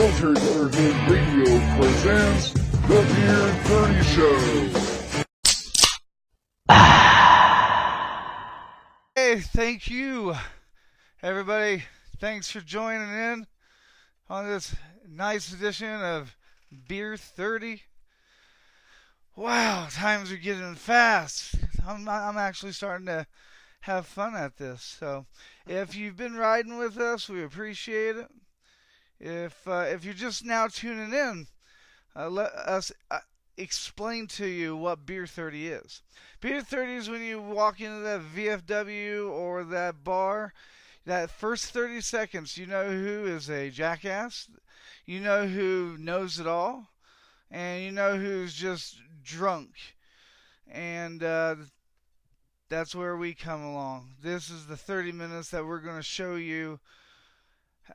Military Brotherhood Radio presents The Beard 30 Show. Hey, thank you, everybody. Thanks for joining in on this nice edition of Beer 30. Wow, times are getting fast. I'm actually starting to have fun at this. So, if you've been riding with us, we appreciate it. If you're just now tuning in, let us explain to you what Beer 30 is. Beer 30 is when you walk into that VFW or that bar, that first 30 seconds, you know who is a jackass, you know who knows it all, and you know who's just drunk. And that's where we come along. This is the 30 minutes that we're going to show you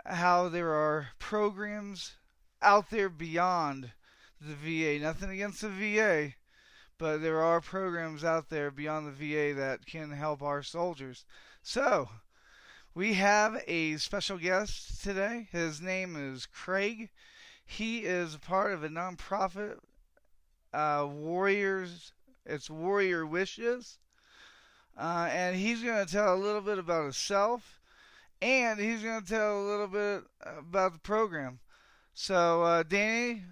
how there are programs out there beyond the VA. Nothing against the VA, but there are programs out there beyond the VA that can help our soldiers. So, we have a special guest today. His name is Craig. He is part of a nonprofit, Warriors. It's Warrior Wishes. And he's going to tell a little bit about himself, and he's going to tell a little bit about the program. So, Danny,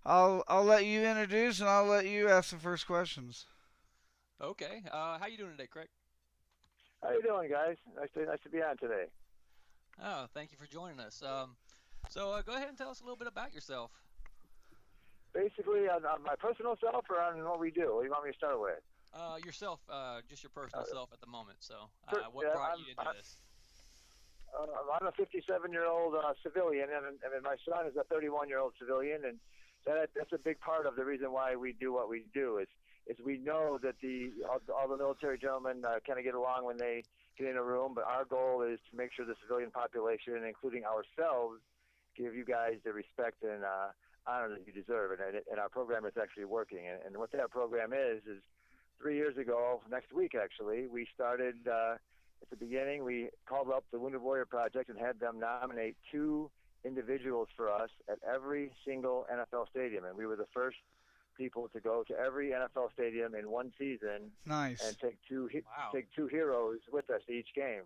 I'll let you introduce, and I'll let you ask the first questions. Okay. How you doing today, Craig? How you doing, guys? Nice to be on today. Oh, thank you for joining us. So go ahead and tell us a little bit about yourself. Basically, on my personal self or on what we do? What do you want me to start with? Yourself, just your personal self at the moment. So, what yeah, brought you into this? I'm a 57-year-old civilian, and my son is a 31-year-old civilian, and that's a big part of the reason why we do what we do. Is we know that all the military gentlemen kind of get along when they get in a room, but our goal is to make sure the civilian population, including ourselves, give you guys the respect and honor that you deserve. And our program is actually working. And what that program is 3 years ago, next week actually, we started at the beginning, we called up the Wounded Warrior Project and had them nominate 2 individuals for us at every single NFL stadium. And we were the first people to go to every NFL stadium in one season. Nice. And take two heroes with us each game.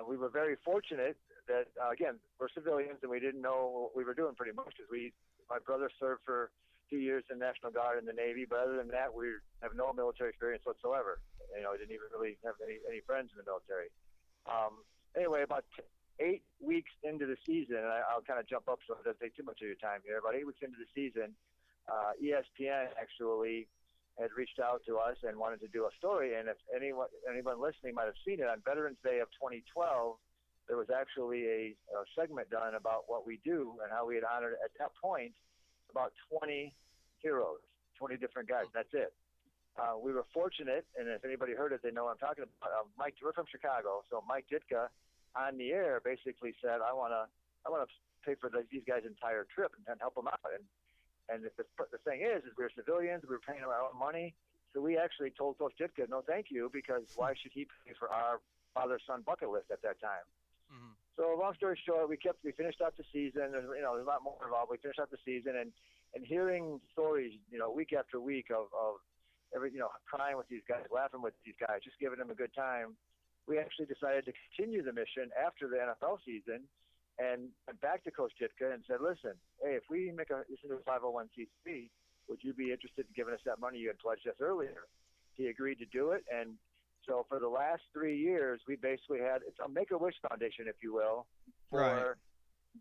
We were very fortunate that, again, we're civilians and we didn't know what we were doing pretty much because my brother served for 2 years in National Guard in the Navy, but other than that, we have no military experience whatsoever. You know, I didn't even really have any friends in the military. Anyway, about 8 weeks into the season, and I'll kind of jump up so it doesn't take too much of your time here. About 8 weeks into the season, ESPN actually had reached out to us and wanted to do a story. And if anyone listening might have seen it, on Veterans Day of 2012, there was actually a segment done about what we do and how we had honored at that point about 20 heroes, 20 different guys. That's it. We were fortunate, and if anybody heard it, they know what I'm talking about. We're from Chicago, so Mike Ditka on the air basically said, I want to pay for these guys' entire trip and help them out. And the thing is we're civilians, we're paying our own money, so we actually told Coach Ditka, no, thank you, because why should he pay for our father-son bucket list at that time? Mm-hmm. So long story short, we finished out the season. There's a lot more involved. We finished out the season, and hearing stories, week after week of every, crying with these guys, laughing with these guys, just giving them a good time. We actually decided to continue the mission after the NFL season and went back to Coach Ditka and said, listen, hey, if we make this into a 501c3, would you be interested in giving us that money you had pledged us earlier? He agreed to do it, and so for the last 3 years, we basically it's a Make-A-Wish Foundation, if you will, for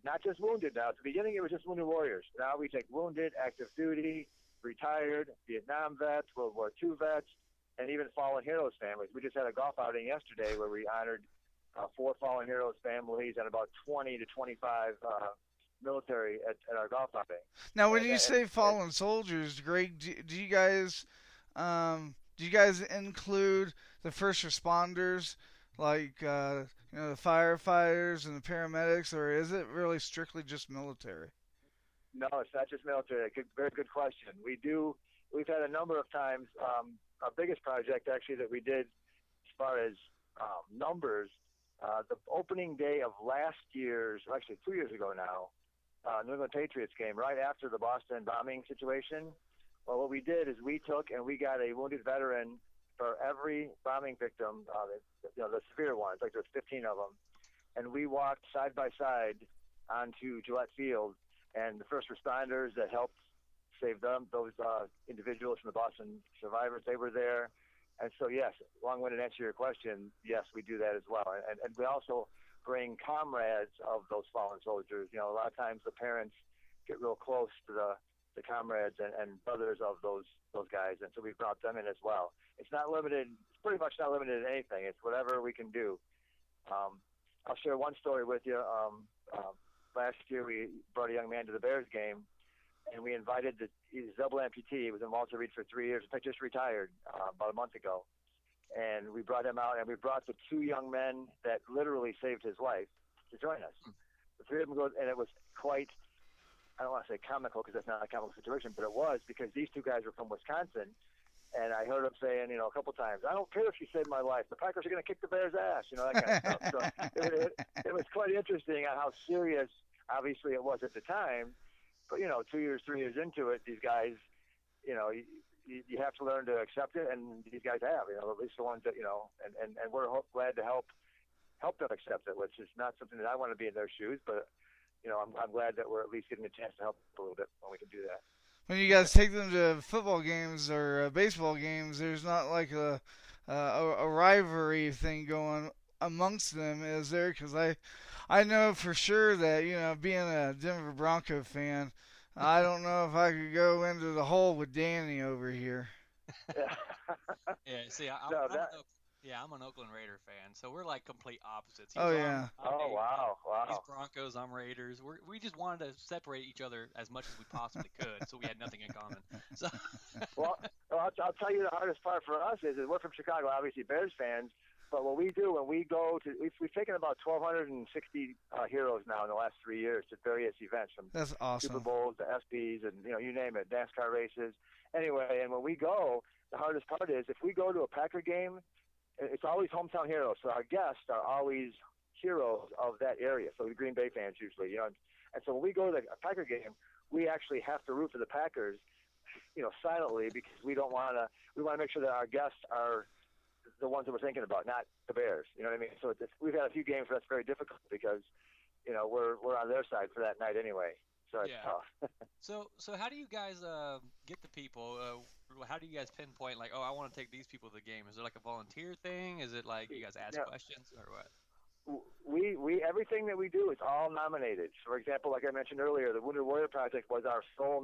not just wounded now. At the beginning, it was just Wounded Warriors. Now we take wounded, active duty, retired, Vietnam vets, World War II vets, and even fallen heroes families. We just had a golf outing yesterday where we honored 4 fallen heroes families and about 20 to 25 military at our golf outing. Now, when you say fallen soldiers, Greg, do you guys include the first responders, like the firefighters and the paramedics, or is it really strictly just military? No, it's not just military. Very good question. We've had a number of times. Our biggest project actually that we did as far as numbers, the opening day of last year's, actually 2 years ago now, New England Patriots game right after the Boston bombing situation. Well, what we did is we took and we got a wounded veteran for every bombing victim, the severe ones, like there's 15 of them, and we walked side by side onto Gillette Field, and the first responders that helped save them, those individuals from the Boston survivors, they were there. And so, yes, long-winded answer to your question, yes, we do that as well. And we also bring comrades of those fallen soldiers. You know, a lot of times the parents get real close to the comrades and brothers of those guys, and so we've brought them in as well. It's not limited. It's pretty much not limited to anything. It's whatever we can do. I'll share one story with you. Last year we brought a young man to the Bears game, and we invited he's a double amputee. He was in Walter Reed for 3 years. In fact, just retired about a month ago. And we brought him out, and we brought the two young men that literally saved his life to join us. The three of them go, and it was quite, I don't want to say comical because that's not a comical situation, but it was because these two guys were from Wisconsin. And I heard him saying, a couple times, I don't care if you saved my life. The Packers are going to kick the Bears' ass, that kind of stuff. So it was quite interesting on how serious, obviously, it was at the time. But, 2 years, 3 years into it, these guys, you have to learn to accept it, and these guys have, at least the ones that, and we're glad to help them accept it, which is not something that I want to be in their shoes, but, I'm glad that we're at least getting a chance to help a little bit when we can do that. When you guys take them to football games or baseball games, there's not like a rivalry thing going amongst them, is there? Because I know for sure that, being a Denver Bronco fan, I don't know if I could go into the hole with Danny over here. Yeah, see, I'm an Oakland Raider fan, so we're like complete opposites. Oh, yeah. Wow. He's Broncos, I'm Raiders. We just wanted to separate each other as much as we possibly could, so we had nothing in common. So. Well, I'll tell you the hardest part for us is we're from Chicago, obviously Bears fans, but what we do when we go to, we've taken about 1,260 heroes now in the last 3 years to various events, from That's awesome. Super Bowls to ESPYs and, you name it, NASCAR races. Anyway, and when we go, the hardest part is if we go to a Packer game, it's always hometown heroes. So our guests are always heroes of that area. So the Green Bay fans usually, And so when we go to a Packer game, we actually have to root for the Packers, silently, because we want to make sure that our guests are the ones that we're thinking about, not the Bears. You know what I mean? So we've had a few games where that's very difficult because, we're on their side for that night anyway. So it's tough. So how do you guys get the people? How do you guys pinpoint, like, I want to take these people to the game? Is it like a volunteer thing? Is it like you guys ask questions or what? We everything that we do is all nominated. For example, like I mentioned earlier, the Wounded Warrior Project was our sole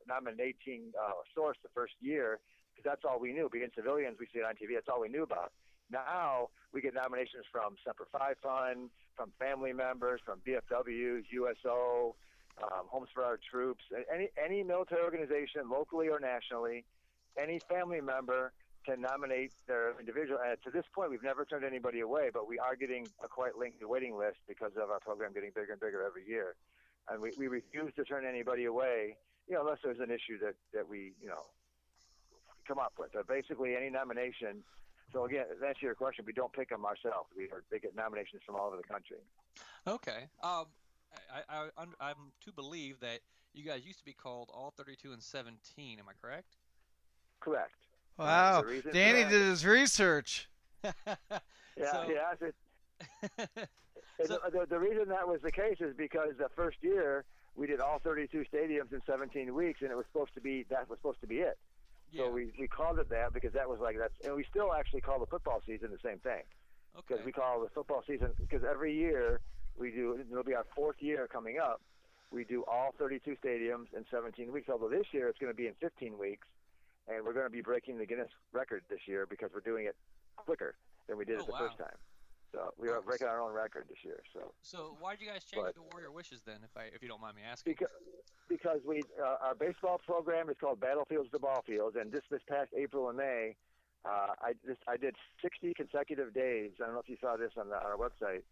nominating source the first year, because that's all we knew. Being civilians, we see it on TV. That's all we knew about. Now we get nominations from Semper Fi Fund, from family members, from BFWs, USO, Homes for Our Troops, any military organization, locally or nationally. Any family member can nominate their individual. And to this point, we've never turned anybody away, but we are getting a quite lengthy waiting list because of our program getting bigger and bigger every year. And we refuse to turn anybody away, unless there's an issue that we, come up with. But basically, any nomination. So again, to answer your question, we don't pick them ourselves. They get nominations from all over the country. Okay. I'm to believe that you guys used to be called All 32 and 17. Am I correct? Correct. Wow. Danny did his research. The reason that was the case is because the first year we did all 32 stadiums in 17 weeks, and that was supposed to be it. Yeah. So we called it that because that was and we still actually call the football season the same thing. Because we call the football season, because every year it'll be our fourth year coming up, we do all 32 stadiums in 17 weeks, although this year it's going to be in 15 weeks. And we're going to be breaking the Guinness record this year because we're doing it quicker than we did it the first time. So we are breaking our own record this year. So why did you guys change the Warrior Wishes then, if you don't mind me asking? Because our baseball program is called Battlefields to Ball Fields, and this past April and May, I did 60 consecutive days. I don't know if you saw this on our website.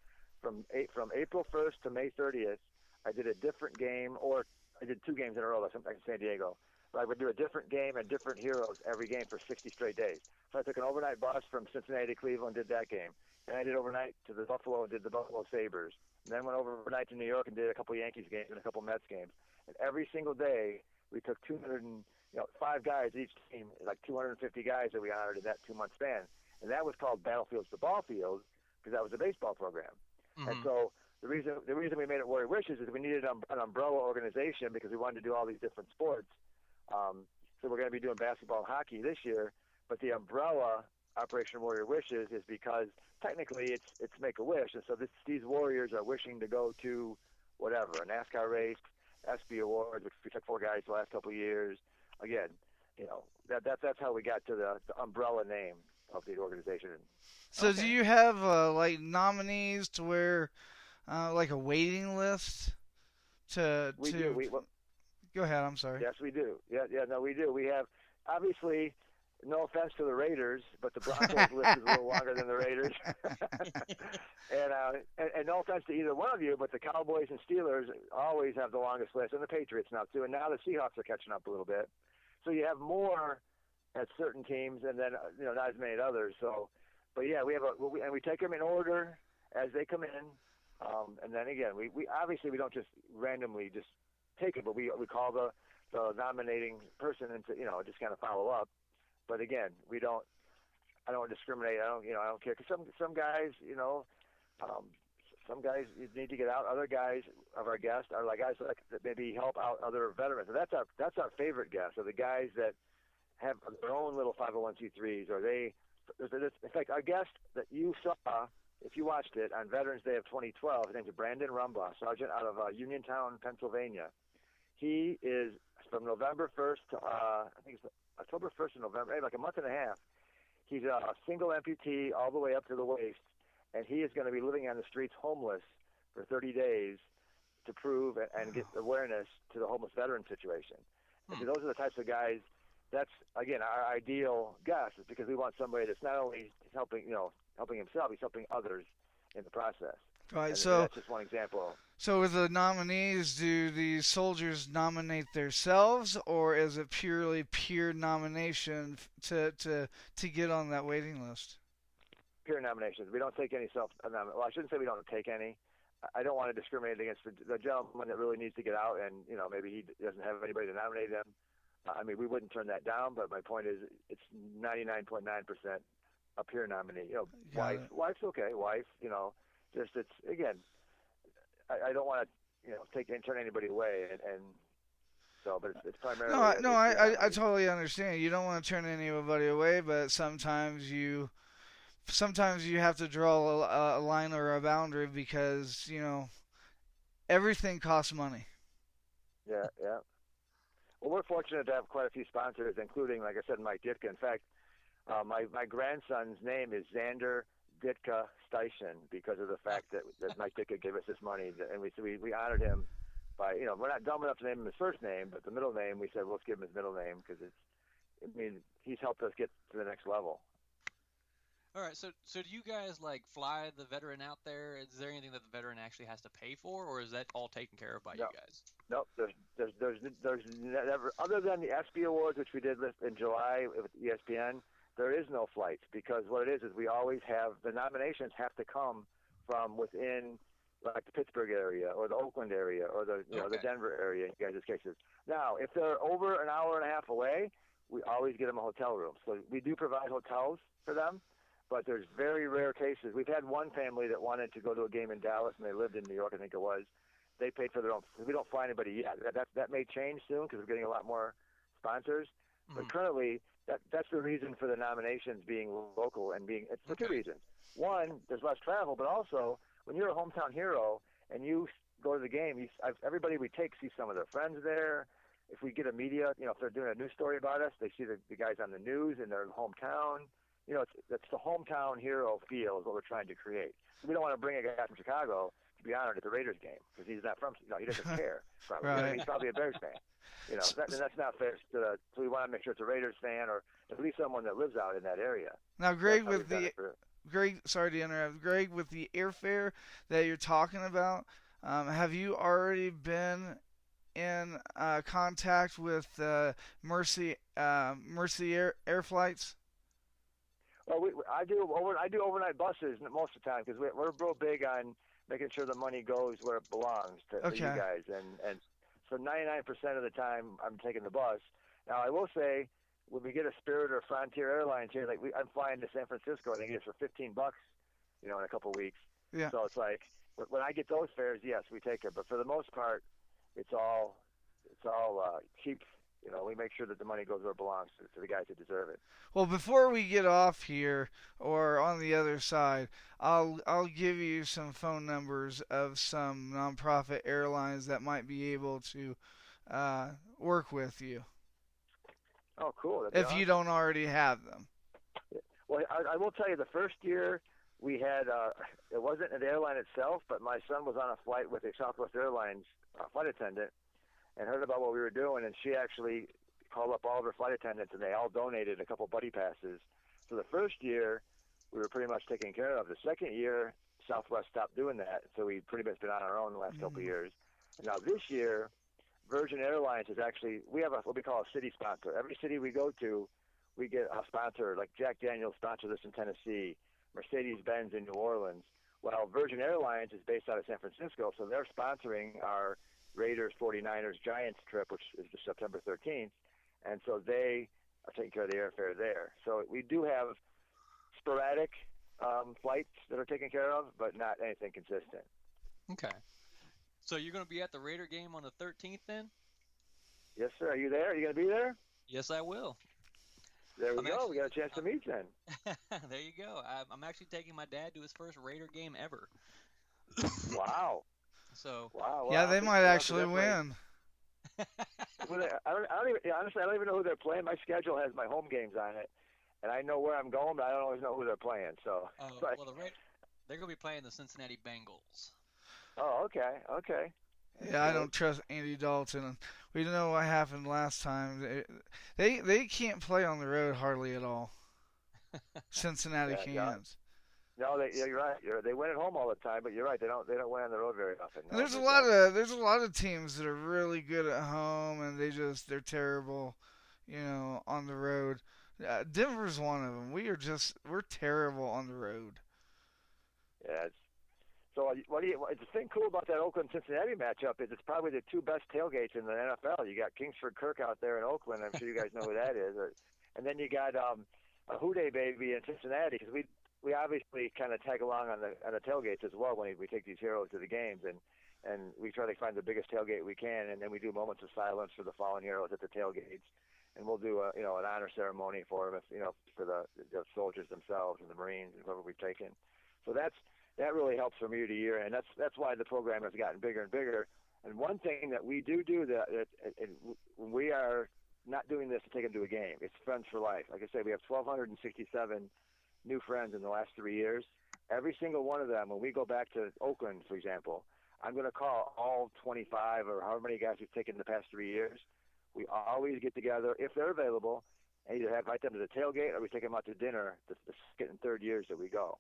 From April 1st to May 30th, I did a different game, or I did two games in a row, like in San Diego. So I would do a different game and different heroes every game for 60 straight days. So I took an overnight bus from Cincinnati to Cleveland, did that game. Then I did overnight to the Buffalo and did the Buffalo Sabres. And then went overnight to New York and did a couple Yankees games and a couple Mets games. And every single day we took 5 guys each team, like 250 guys that we honored in that 2-month span. And that was called Battlefields to Ball Fields because that was a baseball program. Mm-hmm. And so the reason we made it Warrior Wishes is we needed an umbrella organization because we wanted to do all these different sports. So we're going to be doing basketball and hockey this year, but the umbrella Operation Warrior Wishes is because technically it's Make-A-Wish, and so these Warriors are wishing to go to whatever, a NASCAR race, ESPY Awards, which we took 4 guys the last couple of years. Again, that's how we got to the umbrella name of the organization. So do you have like nominees to where like a waiting list to We do. Go ahead, I'm sorry. Yes, we do. No, we do. We have, obviously, no offense to the Raiders, but the Broncos list is a little longer than the Raiders. and no offense to either one of you, but the Cowboys and Steelers always have the longest list, and the Patriots now too. And now the Seahawks are catching up a little bit. So you have more at certain teams, and then not as many at others. So, but yeah, we take them in order as they come in, and then again, we obviously we don't just randomly just take it, but we call the nominating person into just kind of follow up. But again, I don't discriminate. I don't care because some guys some guys need to get out. Other guys of our guests are like guys that maybe help out other veterans. And that's our favorite guests. Are the guys that have their own little 501c3s, or in fact, our guest that you saw, if you watched it on Veterans Day of 2012, his name's Brandon Rumbaugh, sergeant out of Uniontown, Pennsylvania. He is from November 1st to I think it's October 1st to November, like a month and a half. He's a single amputee all the way up to the waist, and he is going to be living on the streets homeless for 30 days to prove and get awareness to the homeless veteran situation. And so those are the types of guys. That's again our ideal guest, is because we want somebody that's not only helping himself, he's helping others in the process. Right. And So that's just one example. So with the nominees, do the soldiers nominate themselves, or is it purely peer nomination to get on that waiting list? Peer nominations. We don't take any well, I shouldn't say we don't take any. I don't want to discriminate against the gentleman that really needs to get out, and maybe he doesn't have anybody to nominate him. I mean, we wouldn't turn that down, but my point is, it's 99.9% a peer nominee. Wife's okay. Wife, just it's again. I don't want to turn anybody away, and so, but it's primarily. No, I totally understand. You don't want to turn anybody away, but sometimes you have to draw a line or a boundary because everything costs money. Yeah. Well, we're fortunate to have quite a few sponsors, including, like I said, Mike Ditka. In fact, my grandson's name is Xander Ditka Steichen because of the fact that Mike Ditka gave us this money, and we honored him by we're not dumb enough to name him his first name, but the middle name we said let's give him his middle name because he's helped us get to the next level. All right, so do you guys fly the veteran out there? Is there anything that the veteran actually has to pay for, or is that all taken care of by you guys? No, there's never, other than the ESPY Awards, which we did in July with ESPN. There is no flights because what it is we always have the nominations have to come from within like the Pittsburgh area or the Oakland area or the the Denver area in guys' cases. Now, if they're over an hour and a half away, we always get them a hotel room. So we do provide hotels for them, but there's very rare cases. We've had one family that wanted to go to a game in Dallas and they lived in New York, I think it was. They paid for their own. We don't fly anybody yet. That may change soon because we're getting a lot more sponsors. Mm-hmm. But currently, that's the reason for the nominations being local and it's for two reasons. One, there's less travel, but also when you're a hometown hero and you go to the game, everybody we take sees some of their friends there. If we get a media, if they're doing a news story about us, they see the guys on the news in their hometown. It's the hometown hero feel is what we're trying to create. So we don't want to bring a guy from Chicago to be honored at the Raiders game because he's not from. He doesn't care. Probably. Right. He's probably a Bears fan. And that's not fair. So we want to make sure it's a Raiders fan or at least someone that lives out in that area. Now, Greg, sorry to interrupt. Greg, with the airfare that you're talking about, have you already been in contact with Mercy Air Flights? Well, I do overnight buses most of the time because we're real big on making sure the money goes where it belongs to you guys, and so 99% of the time I'm taking the bus. Now I will say, when we get a Spirit or Frontier Airlines here, like I'm flying to San Francisco, and they get it for $15, in a couple of weeks. Yeah. So it's like when I get those fares, yes, we take it. But for the most part, it's all cheap. We make sure that the money goes where it belongs to the guys that deserve it. Well, before we get off here or on the other side, I'll give you some phone numbers of some nonprofit airlines that might be able to work with you. Oh, cool. If you don't already have them. Well, I will tell you, the first year we had, it wasn't an airline itself, but my son was on a flight with a Southwest Airlines flight attendant and heard about what we were doing, and she actually called up all of her flight attendants, and they all donated a couple buddy passes. So the first year, we were pretty much taken care of. The second year, Southwest stopped doing that, so we've pretty much been on our own the last couple of years. Now this year, Virgin Airlines is actually, we have what we call a city sponsor. Every city we go to, we get a sponsor, like Jack Daniels sponsor this in Tennessee, Mercedes-Benz in New Orleans. Well, Virgin Airlines is based out of San Francisco, so they're sponsoring our Raiders, 49ers, Giants trip, which is September 13th, and so they are taking care of the airfare there. So we do have sporadic flights that are taken care of, but not anything consistent. Okay. So you're going to be at the Raider game on the 13th then? Yes, sir. Are you there? Are you going to be there? Yes, I will. There we go. We got a chance to meet then. There you go. I'm actually taking my dad to his first Raider game ever. Wow. So. Wow. Yeah, they might actually win. Honestly, I don't even know who they're playing. My schedule has my home games on it, and I know where I'm going, but I don't always know who they're playing. So. Well, they're going to be playing the Cincinnati Bengals. Oh, okay. Yeah, I don't trust Andy Dalton. We know what happened last time. They can't play on the road hardly at all. Cincinnati can't. No, you're right. They win at home all the time, but you're right. They don't win on the road very often. No, there's a lot of teams that are really good at home, and they're terrible, on the road. Denver's one of them. We're terrible on the road. Yeah. So the thing cool about that Oakland-Cincinnati matchup is it's probably the two best tailgates in the NFL. You got Kingsford Kirk out there in Oakland. I'm sure you guys know who that is. And then you got a Houday baby in Cincinnati, because we obviously kind of tag along on the tailgates as well when we take these heroes to the games, and we try to find the biggest tailgate we can, and then we do moments of silence for the fallen heroes at the tailgates, and we'll do an honor ceremony for them, for the soldiers themselves and the Marines and whoever we've taken. So that really helps from year to year, and that's why the program has gotten bigger and bigger. And one thing that we do that we are not doing this to take them to a game. It's Friends for Life. Like I said, we have 1,267 new friends in the last 3 years. Every single one of them, when we go back to Oakland, for example, I'm going to call all 25 or however many guys we've taken the past 3 years. We always get together, if they're available, and either invite them to the tailgate or we take them out to dinner the second and third years that we go.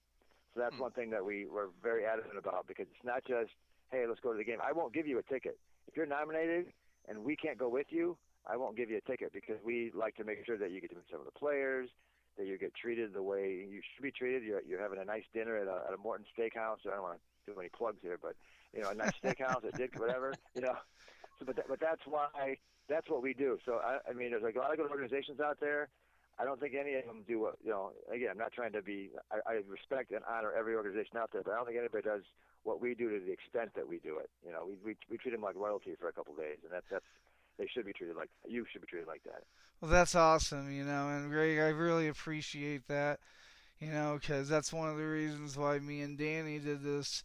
So that's one thing that we're very adamant about, because it's not just, hey, let's go to the game. I won't give you a ticket. If you're nominated and we can't go with you, I won't give you a ticket, because we like to make sure that you get to meet some of the players, that you get treated the way you should be treated. You're having a nice dinner at a Morton Steakhouse. I don't want to do any plugs here, but a nice steakhouse at Dick, whatever. So, but that's why that's what we do. So I mean, there's a lot of good organizations out there. I don't think any of them do what Again, I'm not trying to be. I respect and honor every organization out there, but I don't think anybody does what we do to the extent that we do it. We treat them like royalty for a couple of days, and that's they should be treated like you should be treated like that. Well, that's awesome, and Greg, I really appreciate that, because that's one of the reasons why me and Danny did this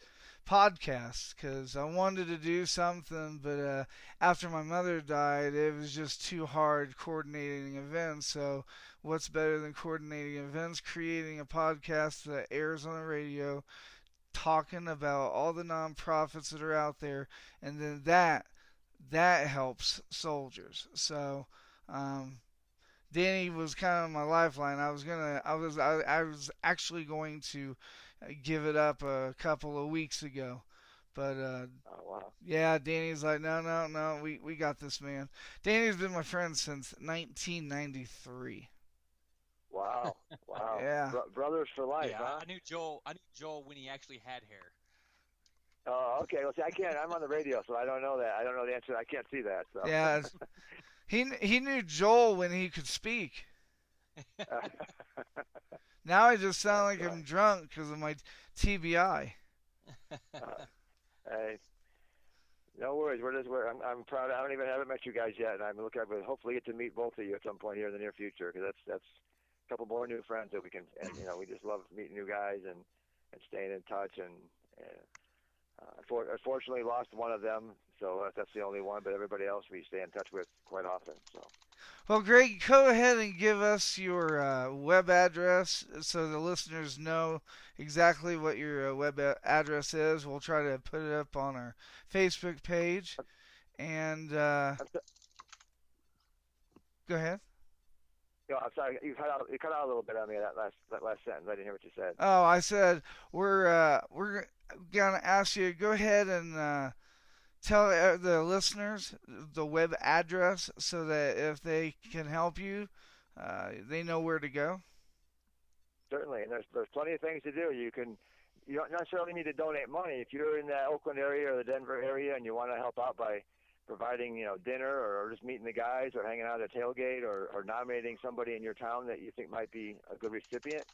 podcast, because I wanted to do something, but after my mother died, it was just too hard coordinating events. So what's better than coordinating events? Creating a podcast that airs on the radio, talking about all the nonprofits that are out there, and then that helps soldiers. So Danny was kind of my lifeline. I was actually going to give it up a couple of weeks ago, But Oh wow. yeah, Danny's like, no, we got this, man. Danny's been my friend since 1993. Wow. Wow. Yeah. Brothers for life, Yeah, huh? I knew Joel. I knew Joel when he actually had hair. Oh, okay. Well, see, I can't. I'm on the radio, so I don't know that. I don't know the answer. I can't see that. So. Yeah, he knew Joel when he could speak. Now I just sound like I'm drunk because of my TBI. Hey, no worries. I'm proud. I haven't met you guys yet, and I'm looking. I will hopefully get to meet both of you at some point here in the near future, because that's a couple more new friends that we can. And we just love meeting new guys and staying in touch. And unfortunately, lost one of them, so that's the only one. But everybody else we stay in touch with quite often. So. Well, Greg, go ahead and give us your web address so the listeners know exactly what your web address is. We'll try to put it up on our Facebook page. And go ahead. No, I'm sorry. You cut out a little bit on me that last sentence. I didn't hear what you said. Oh, I said we're gonna ask you to go ahead and tell the listeners the web address so that if they can help you, they know where to go. Certainly, and there's plenty of things to do. You don't necessarily need to donate money. If you're in the Oakland area or the Denver area and you want to help out by providing dinner or just meeting the guys or hanging out at a tailgate or nominating somebody in your town that you think might be a good recipient,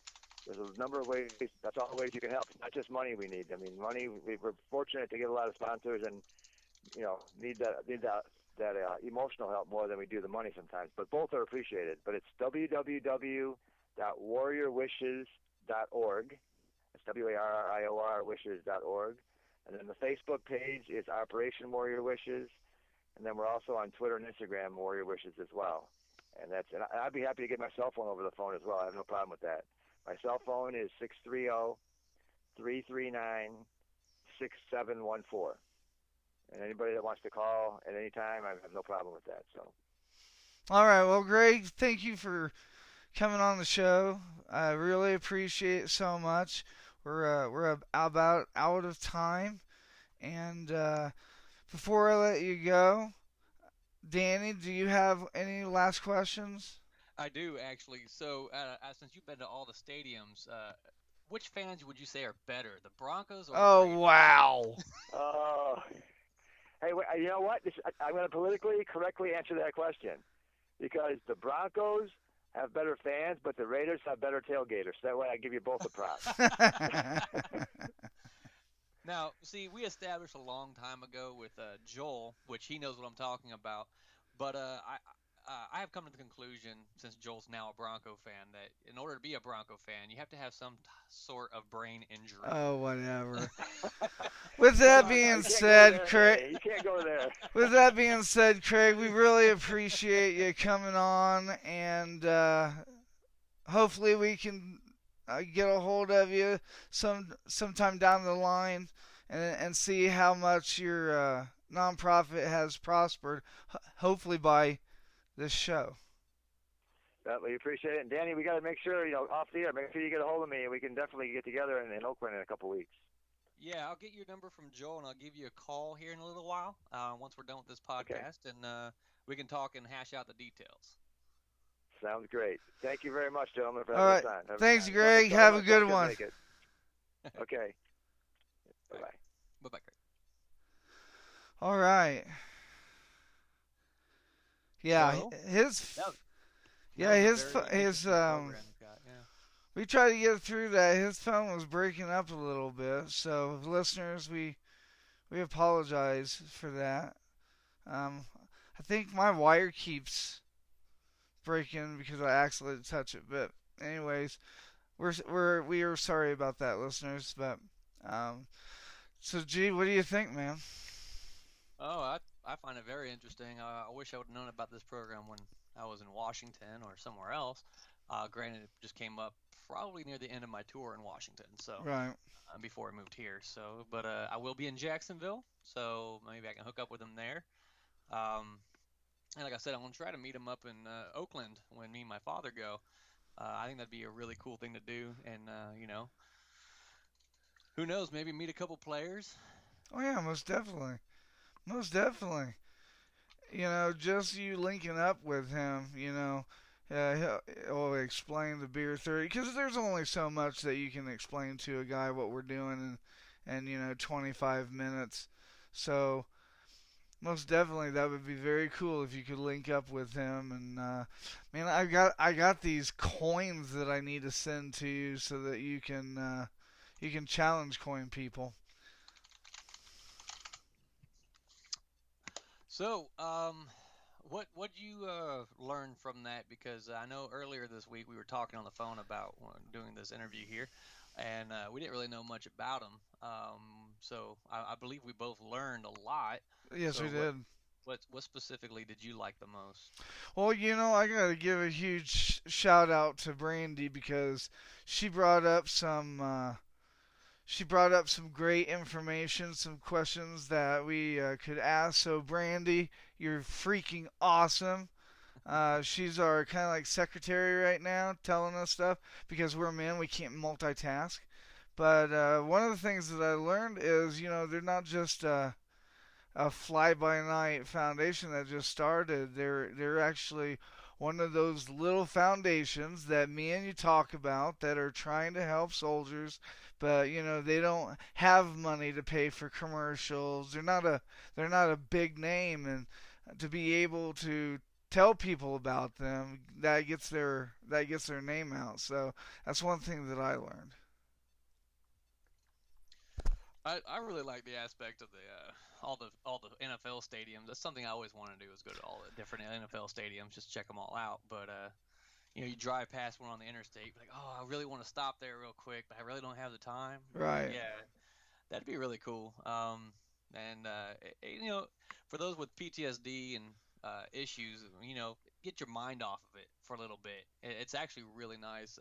there's a number of ways. That's all the ways you can help. It's not just money we need. I mean, money. We're fortunate to get a lot of sponsors and need that emotional help more than we do the money sometimes. But both are appreciated. But it's www.warriorwishes.org. It's WARRIOR wishes.org. And then the Facebook page is Operation Warrior Wishes. And then we're also on Twitter and Instagram, Warrior Wishes as well. And I'd be happy to get my cell phone over the phone as well. I have no problem with that. My cell phone is 630-339-6714. And anybody that wants to call at any time, I have no problem with that. So. All right. Well, Greg, thank you for coming on the show. I really appreciate it so much. We're about out of time, and before I let you go, Danny, do you have any last questions? I do actually. So, since you've been to all the stadiums, which fans would you say are better, the Broncos or the Raiders? Wow. Hey, you know what? I'm going to politically correctly answer that question, because the Broncos have better fans, but the Raiders have better tailgaters. So that way I give you both a prop. Now, see, we established a long time ago with Joel, which he knows what I'm talking about. But I have come to the conclusion, since Joel's now a Bronco fan, that in order to be a Bronco fan, you have to have some sort of brain injury. Oh, whatever. With that being said, Craig. You can't go there. With that being said, Craig, we really appreciate you coming on, and hopefully we can get a hold of you sometime down the line and see how much your nonprofit has prospered, hopefully by this show. We appreciate it. And Danny, we got to make sure, off the air, make sure you get a hold of me, and we can definitely get together in Oakland in a couple weeks. Yeah, I'll get your number from Joel, and I'll give you a call here in a little while once we're done with this podcast, and we can talk and hash out the details. Sounds great. Thank you very much, gentlemen, for All right. having the time. Thanks, Greg. Have a good one. Okay. Bye-bye. Bye-bye, Greg. All right. Yeah, Well, his we tried to get through that. His phone was breaking up a little bit, so listeners, we apologize for that. I think my wire keeps breaking because I accidentally touch it. But anyways, we are sorry about that, listeners. But so G, what do you think, man? Oh, I find it very interesting. I wish I would have known about this program when I was in Washington or somewhere else. Granted, it just came up probably near the end of my tour in Washington, so right before I moved here. So, but I will be in Jacksonville, so maybe I can hook up with them there. And like I said, I'm gonna try to meet him up in Oakland when me and my father go. I think that'd be a really cool thing to do, and who knows, maybe meet a couple players. Oh yeah, most definitely, most definitely. Just you linking up with him, he'll explain the beer 30 because there's only so much that you can explain to a guy what we're doing in 25 minutes. So most definitely that would be very cool if you could link up with him. And man, I got these coins that I need to send to you so that you can challenge coin people. So, what you learn from that? Because I know earlier this week we were talking on the phone about doing this interview here, and we didn't really know much about him. So I believe we both learned a lot. Yes, So we did. what specifically did you like the most? Well, I gotta give a huge shout out to Brandy because she brought up some great information, some questions that we could ask. So Brandy, you're freaking awesome. She's our kind of like secretary right now, telling us stuff because we're men, we can't multitask. But one of the things that I learned is, they're not just a fly-by-night foundation that just started. They're actually one of those little foundations that me and you talk about that are trying to help soldiers, but they don't have money to pay for commercials. They're not a big name, and to be able to tell people about them, that gets their name out. So that's one thing that I learned. I really like the aspect of the all the NFL stadiums. That's something I always want to do is go to all the different NFL stadiums, just check them all out. But you drive past one on the interstate, like, oh, I really want to stop there real quick, but I really don't have the time. Right. Yeah, that'd be really cool. And for those with PTSD and issues, get your mind off of it for a little bit. It's actually really nice.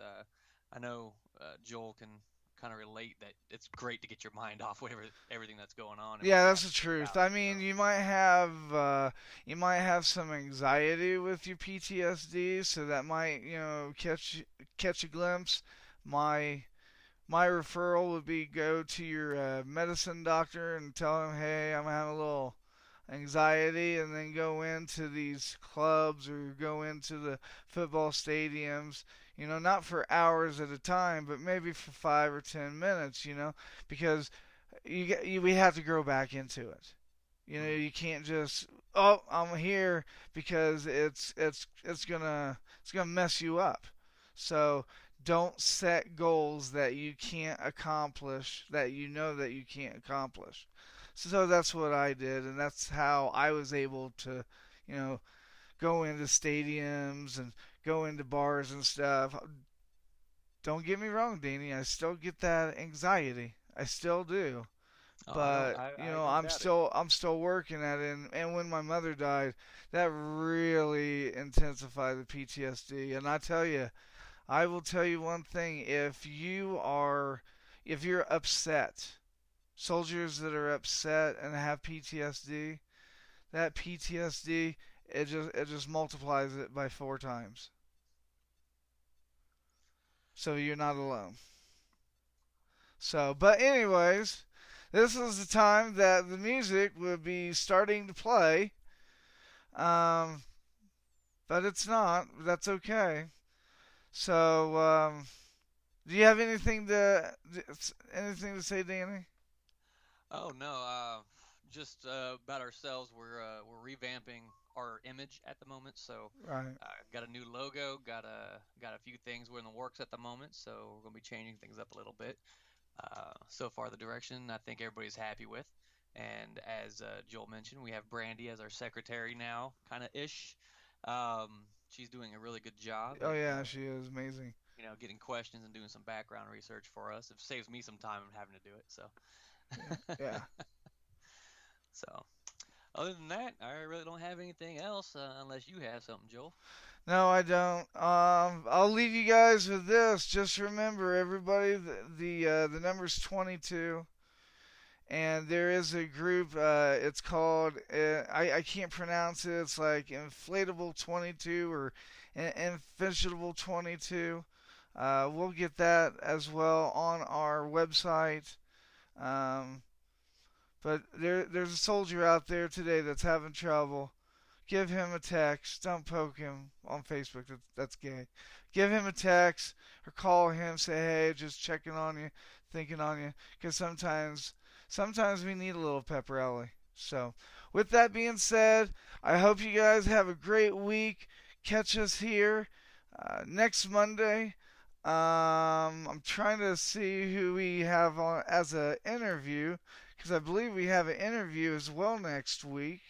I know Joel can kind of relate that it's great to get your mind off whatever everything that's going on. And Yeah, that's whatnot. the truth. Out, I mean, so. you might have some anxiety with your PTSD, so that might catch a glimpse. My my referral would be go to your medicine doctor and tell him, hey, I'm having a little anxiety, and then go into these clubs or go into the football stadiums. Not for hours at a time, but maybe for 5 or 10 minutes. Because we have to grow back into it. You can't just, oh, I'm here, because it's gonna mess you up. So don't set goals that you can't accomplish, that you know that you can't accomplish. So that's what I did, and that's how I was able to, you know, go into stadiums and go into bars and stuff. Don't get me wrong, Danny. I still get that anxiety. I still do. Oh, But I don't I'm doubt it. still working at it. And when my mother died, that really intensified the PTSD. And I will tell you one thing: if you're upset, soldiers that are upset and have PTSD, that PTSD, it just multiplies it by 4 times. So you're not alone. So, but anyways, this is the time that the music would be starting to play. Um, but it's not. That's okay. So, do you have anything to say, Danny? Oh no, just about ourselves. We're revamping our image at the moment, so Right. got a new logo, got a few things we're in the works at the moment, so we're gonna be changing things up a little bit. So far, the direction I think everybody's happy with, and as Joel mentioned, we have Brandy as our secretary now, kind of ish. She's doing a really good job Oh at yeah, she is amazing. getting questions and doing some background research for us. It saves me some time having to do it, so. Yeah. So, other than that, I really don't have anything else unless you have something, Joel. No, I don't. I'll leave you guys with this. Just remember, everybody, the number's 22, and there is a group. It's called I can't pronounce it. It's like Inflatable 22 or Inflatable 22. We'll get that as well on our website. Um, But there's a soldier out there today that's having trouble. Give him a text. Don't poke him on Facebook. That's gay. Give him a text or call him. Say, hey, just checking on you, thinking on you. Because sometimes we need a little pep rally. So, with that being said, I hope you guys have a great week. Catch us here next Monday. I'm trying to see who we have on as an interview, because I believe we have an interview as well next week.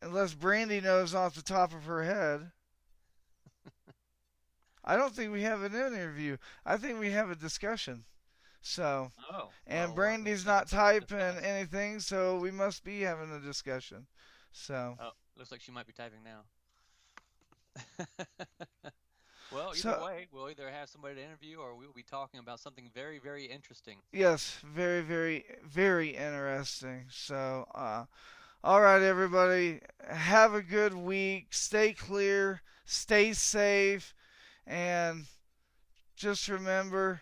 Unless Brandy knows off the top of her head. I don't think we have an interview. I think we have a discussion. So, and Brandy's not typing anything, so we must be having a discussion. So. Oh, looks like she might be typing now. Well, either way, we'll either have somebody to interview or we'll be talking about something very, very interesting. Yes, very, very, very interesting. So, all right, everybody, have a good week. Stay clear, stay safe, and just remember,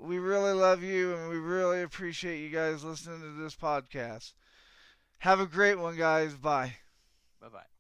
we really love you and we really appreciate you guys listening to this podcast. Have a great one, guys. Bye. Bye-bye.